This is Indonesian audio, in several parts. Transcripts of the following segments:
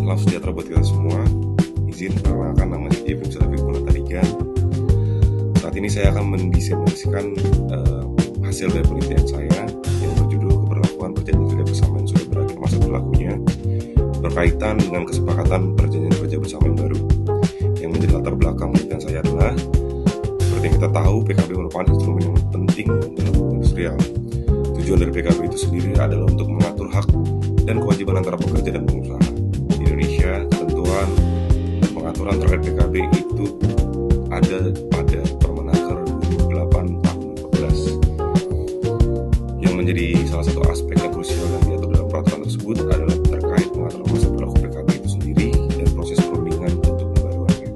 Salam sejahtera buat kita semua. Izin perkenalkan, nama saya Evin Selafi Gunatarigan. Saat ini saya akan mendiseminasikan hasil dari penelitian saya yang berjudul Keberlakuan Perjanjian Kerja Bersama yang sudah berakhir masa berlakunya berkaitan dengan kesepakatan perjanjian kerja bersama yang baru. Yang menjadi latar belakang penelitian saya adalah, seperti yang kita tahu, PKB merupakan instrumen yang penting dalam hukum industrial. Tujuan dari PKB itu sendiri adalah untuk mengatur hak dan kewajiban antara pekerja dan pengusaha. Di Indonesia, ketentuan dan pengaturan terkait PKB itu ada pada Permenaker 28 tahun 2014. Yang menjadi salah satu aspek yang krusial yang diatur dalam peraturan tersebut adalah terkait pengaturan masa berlaku PKB itu sendiri dan proses perundingan untuk pembaruannya.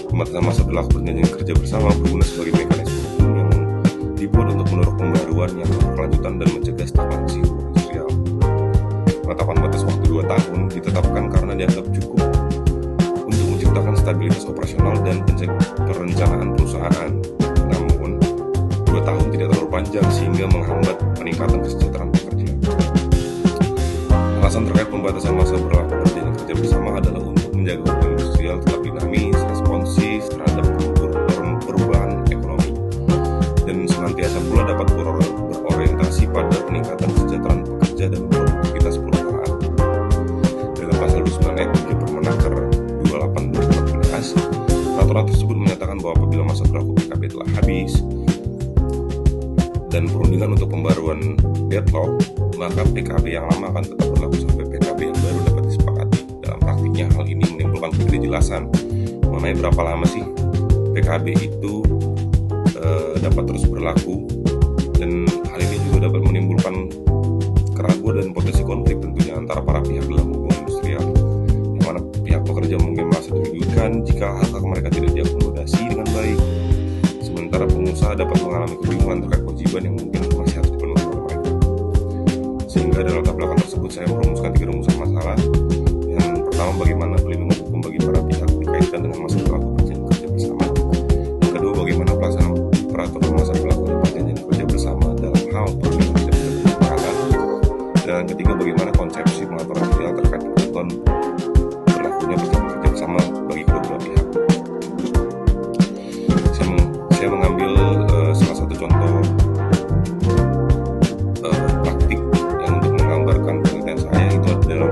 Pembatasan masa berlaku perjanjian kerja bersama berguna sebagai mekanisme hukum yang dibuat untuk mendorong pembaruan yang berkelanjutan dan mencegah stagnasi industrial. Penetapan batas waktu 2 tahun ditetapkan karena dianggap cukup untuk menciptakan stabilitas operasional dan perencanaan perusahaan. Namun, 2 tahun tidak terlalu panjang sehingga menghambat peningkatan kesejahteraan pekerja. Alasan terkait pembatasan masa berlaku perjanjian kerja bersama adalah untuk menjaga hubungan industrial tetap dinamis, responsif terhadap perubahan ekonomi, dan senantiasa pula dapat berorientasi pada peningkatan kesejahteraan pekerja dan produktivitas perusahaan. Dalam pasal 29 ayat 3 Permenaker 28/2014, peraturan tersebut menyatakan bahwa apabila masa berlaku PKB telah habis dan perundingan untuk pembaruan deadlock, maka PKB yang lama akan tetap berlaku sampai PKB yang baru dapat disepakati. Dalam praktiknya, hal ini menimbulkan ketidakjelasan mengenai berapa lama sih PKB itu dapat terus berlaku, dan hal ini juga dapat menimbulkan keraguan dan potensi konflik tentunya antara para pihak dalam hubungan industrial, yang mana pihak pekerja mungkin merasa dirugikan jika hak mereka tidak diakomodasi dengan baik, sementara pengusaha dapat mengalami kebingungan terkait kewajiban yang mungkin masih harus dipenuhi oleh mereka. Sehingga dalam latar belakang tersebut saya merumuskan 3 rumusan masalah. Yang pertama, bagaimana pelindungan hukum bagi para pihak dikaitkan dengan masa berlaku perjanjian kerja bersama. Yang kedua, bagaimana pelaksanaan peraturan masa berlaku perjanjian kerja bersama dalam hal perundingan dan kesepakatan. Dan yang ketiga, bagaimana konsepsi pengaturan ideal terkait ketentuan berlakunya perjanjian kerja bersama bagi kedua belah pihak. Saya mengambil salah satu contoh praktik yang untuk menggambarkan penelitian saya. Itu adalah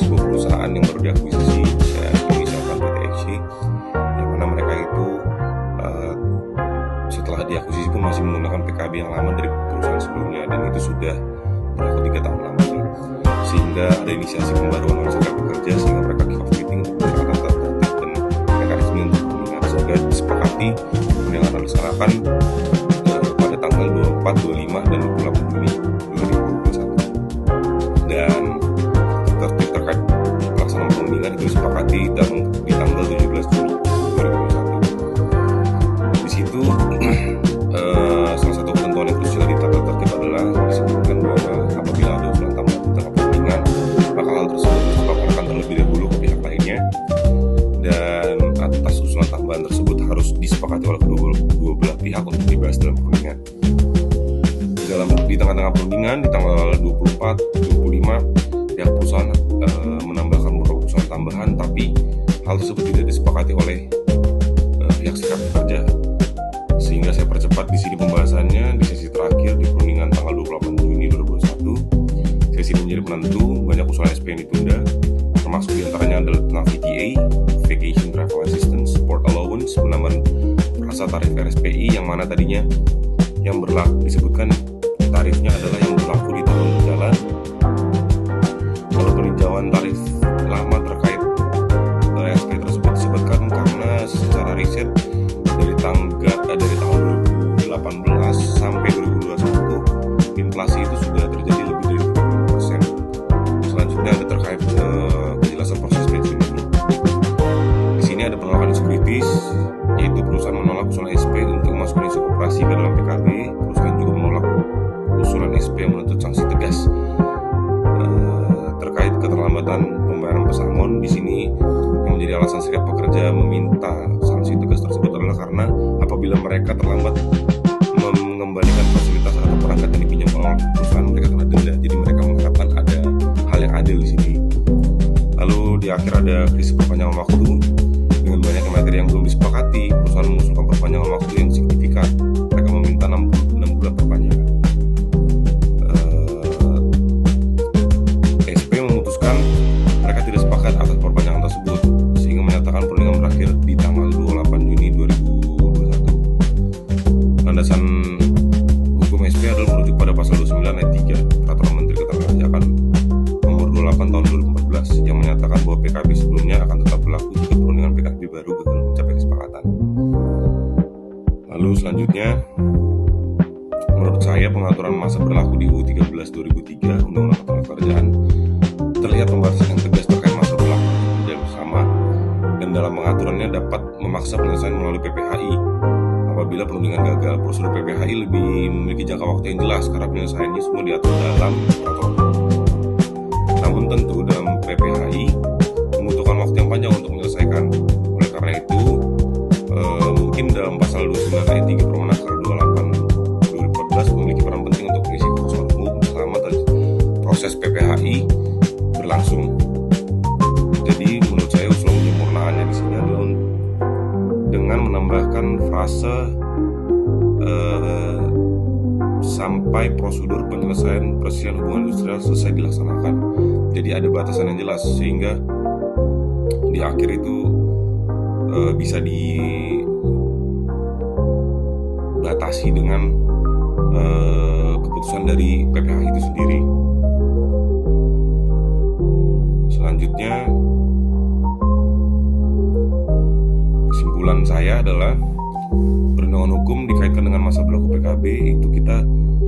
sebuah perusahaan yang baru diakuisisi, saya misalkan PT XY, yang mana mereka itu setelah diakuisisi pun masih menggunakan PKB yang lama dari perusahaan sebelumnya, dan itu sudah berlaku 3 tahun lamanya, sehingga ada inisiasi pembaruan oleh serikat pekerja sehingga mereka kick off meeting untuk pendekatan tertib dan mekanisme untuk perundingan, sehingga disepakati perundingan akan dilaksanakan pada tanggal 24, 25, dan 28 Juni 2021. Dan tertib terkait pelaksanaan perundingan itu disepakati di tanggal 17 Juni 2021. Di situ salah satu ketentuan yang krusial di tata tertib adalah disebutkan bahwa apabila ada usulan tambahan tentang perundingan, maka hal tersebut harus dilaporkan terlebih dahulu ke pihak lainnya, dan atas usulan tambahan tersebut harus disepakati oleh kedua belah pihak untuk dibahas dalam perundingan. Di tengah-tengah perundingan di tanggal 24, 25, pihak perusahaan menambahkan beberapa usulan tambahan, tapi hal tersebut tidak disepakati oleh pihak serikat pekerja. Sehingga saya percepat di sini pembahasannya di sesi terakhir di perundingan tanggal 28 Juni 2021. Sesi ini menjadi penentu, banyak usulan SP yang ditunda, termasuk diantaranya adalah tentang VTA, Vacation Travel Assistance, Sport Allowance, penambahan rasa tarif RSPI, yang mana tadinya yang berlaku disebutkan tarifnya adalah yang berlaku di tahun berjalan. Lalu peninjauan tarif lama terkait RSP tersebut disebutkan karena secara riset dari tahun 2018 sampai 2021 inflasi itu sudah terjadi lebih dari 20%. Selanjutnya ada terkait kejelasan proses pensiun ini. Di sini ada penolakan sekuritis, yaitu perusahaan menolak usulan SP untuk masuk isu koperasi ke dalam PKB. Perusahaan juga menolak usulan SP yang menuntut sanksi tegas terkait keterlambatan pembayaran pesangon. Di sini yang menjadi alasan serikat pekerja meminta sanksi tegas tersebut adalah karena apabila mereka terlambat mengembalikan fasilitas atau perangkat yang dipinjam oleh perusahaan, mereka kena denda. Jadi mereka mengharapkan ada hal yang adil di sini. Lalu di akhir ada krisis perpanjangan waktu dengan banyaknya materi yang belum disepakati. Perusahaan mengusulkan perpanjangan waktu yang signifikan. Mereka meminta 6 bulan perpanjangan. SP memutuskan mereka tidak sepakat atas perpanjangan tersebut, sehingga menyatakan perundingan berakhir di tanggal 28 Juni 2021. Landasan hukum SP adalah merujuk pada pasal 29 ayat 3 Peraturan Menteri Ketenagakerjaan nomor 28 tahun 2014 yang menyatakan bahwa PKB sebelumnya akan tetap berlaku jika perundingan PKB baru gagal mencapai kesepakatan. Lalu selanjutnya, menurut saya pengaturan masa berlaku di UU 13 2003 Undang-Undang Ketenagakerjaan terlihat pembatasan yang tegas terkait masa berlaku kerja bersama, dan dalam pengaturannya dapat memaksa penyelesaian melalui PPHI. Apabila perundingan gagal, prosedur PPHI lebih memiliki jangka waktu yang jelas karena penyelesaiannya semua diatur dalam peraturan. Namun tentu dalam PPHI membutuhkan waktu yang panjang untuk menyelesaikan. Oleh karena itu, mungkin dalam pasal 29 ayat 3 Permenaker 28 2014 memiliki peran penting untuk mengisi kekosongan hukum selama proses PPHI berlangsung. Jadi menurut saya usul penyempurnaannya di sini adalah dengan menambahkan frase sampai prosedur penyelesaian perselisihan hubungan industrial selesai dilaksanakan. Jadi ada batasan yang jelas sehingga di akhir itu bisa dibatasi dengan keputusan dari PPHI itu sendiri. Selanjutnya, kesimpulan saya adalah perlindungan hukum dikaitkan dengan masa berlaku PKB itu kita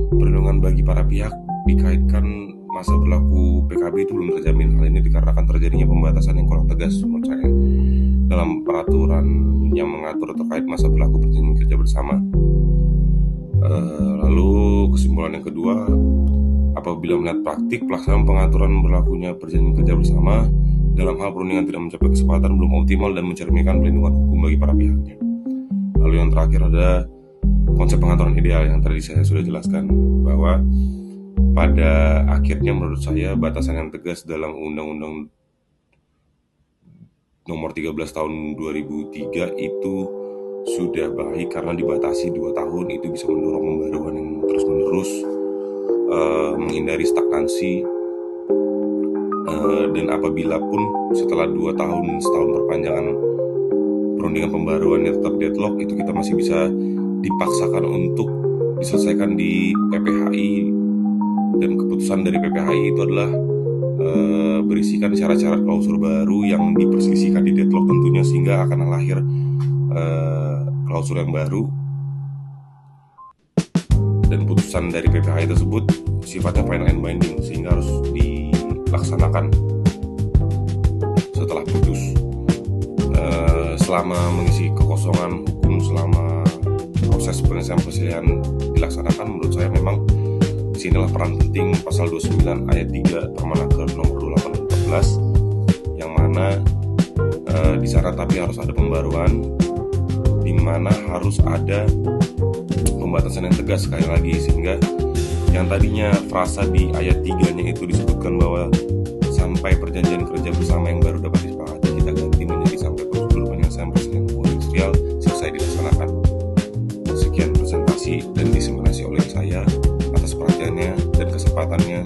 perlindungan bagi para pihak dikaitkan masa berlaku PKB itu belum terjamin. Hal ini dikarenakan terjadinya pembatasan yang kurang tegas menurut saya dalam peraturan yang mengatur terkait masa berlaku perjanjian kerja bersama. Lalu kesimpulan yang kedua, apabila melihat praktik pelaksanaan pengaturan berlakunya perjanjian kerja bersama dalam hal perundingan tidak mencapai kesepakatan belum optimal dan mencerminkan perlindungan hukum bagi para pihaknya. Lalu yang terakhir ada konsep pengaturan ideal yang tadi saya sudah jelaskan, bahwa pada akhirnya menurut saya batasan yang tegas dalam Undang-Undang nomor 13 tahun 2003 itu sudah baik karena dibatasi 2 tahun. Itu bisa mendorong pembaruan yang terus-menerus, menghindari stagnansi, dan apabila pun setelah 2 tahun setahun perpanjangan perundingan pembaruannya tetap deadlock, itu kita masih bisa dipaksakan untuk diselesaikan di PPHI, dan keputusan dari PPHI itu adalah berisikan syarat-syarat klausul baru yang diperselisihkan di deadlock tentunya, sehingga akan lahir klausul yang baru, dan putusan dari PPHI tersebut sifatnya final and binding sehingga harus dilaksanakan setelah putus. Selama mengisi kekosongan hukum selama proses penyelesaian perselisihan dilaksanakan, menurut saya memang disinilah peran penting pasal 29 ayat 3 Permenaker nomor 28 2014 yang mana di sana tapi harus ada pembaruan, di mana harus ada pembatasan yang tegas sekali lagi, sehingga yang tadinya frasa di ayat 3-nya itu disebutkan bahwa sampai perjanjian kerja bersama yang baru dapat disepakati, kita ganti menjadi sampai prosedur penyelesaian perselisihan hubungan industrial selesai dilaksanakan. Sekian presentasi dan diseminasi oleh saya. Atas perhatiannya dan kesempatannya.